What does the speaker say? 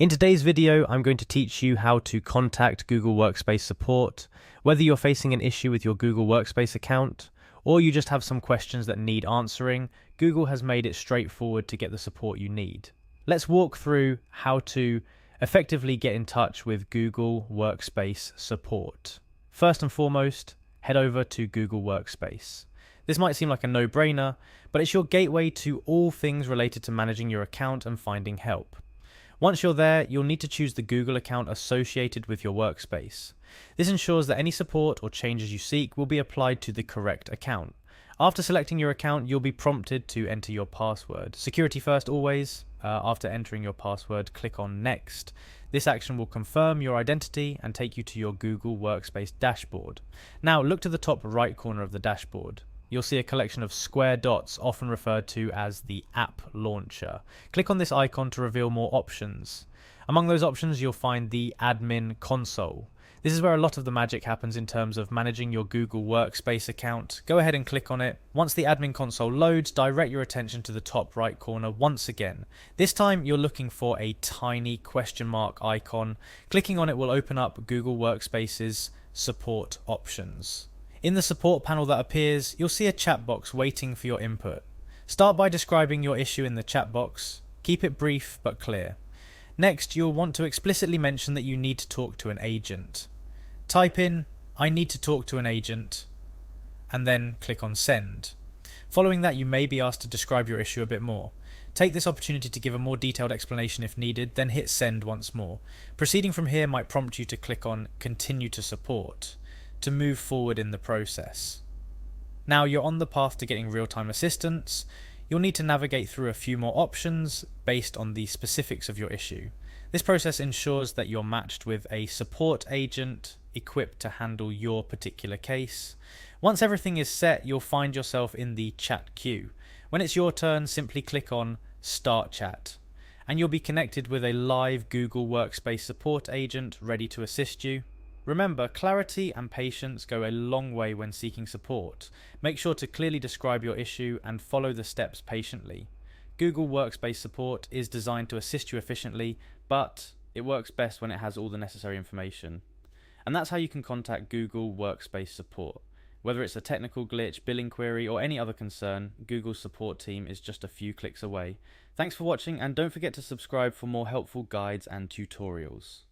In today's video, I'm going to teach you how to contact Google Workspace support, whether you're facing an issue with your Google Workspace account, or you just have some questions that need answering. Google has made it straightforward to get the support you need. Let's walk through how to effectively get in touch with Google Workspace support. First and foremost, head over to Google Workspace. This might seem like a no-brainer, but it's your gateway to all things related to managing your account and finding help. Once you're there, you'll need to choose the Google account associated with your workspace. This ensures that any support or changes you seek will be applied to the correct account. After selecting your account, you'll be prompted to enter your password. Security first always. After entering your password, click on Next. This action will confirm your identity and take you to your Google Workspace dashboard. Now look to the top right corner of the dashboard. You'll see a collection of square dots, often referred to as the app launcher. Click on this icon to reveal more options. Among those options, you'll find the admin console. This is where a lot of the magic happens in terms of managing your Google Workspace account. Go ahead and click on it. Once the admin console loads, direct your attention to the top right corner once again. This time you're looking for a tiny question mark icon. Clicking on it will open up Google Workspace's support options. In the support panel that appears, you'll see a chat box waiting for your input. Start by describing your issue in the chat box. Keep it brief but clear. Next, you'll want to explicitly mention that you need to talk to an agent. Type in, "I need to talk to an agent," and then click on Send. Following that, you may be asked to describe your issue a bit more. Take this opportunity to give a more detailed explanation if needed, then hit Send once more. Proceeding from here might prompt you to click on Continue to Support to move forward in the process. Now you're on the path to getting real-time assistance. You'll need to navigate through a few more options based on the specifics of your issue. This process ensures that you're matched with a support agent equipped to handle your particular case. Once everything is set, you'll find yourself in the chat queue. When it's your turn, simply click on Start Chat, and you'll be connected with a live Google Workspace support agent ready to assist you. Remember, clarity and patience go a long way when seeking support. Make sure to clearly describe your issue and follow the steps patiently. Google Workspace support is designed to assist you efficiently, but it works best when it has all the necessary information. And that's how you can contact Google Workspace support. Whether it's a technical glitch, billing query, or any other concern, Google's support team is just a few clicks away. Thanks for watching, and don't forget to subscribe for more helpful guides and tutorials.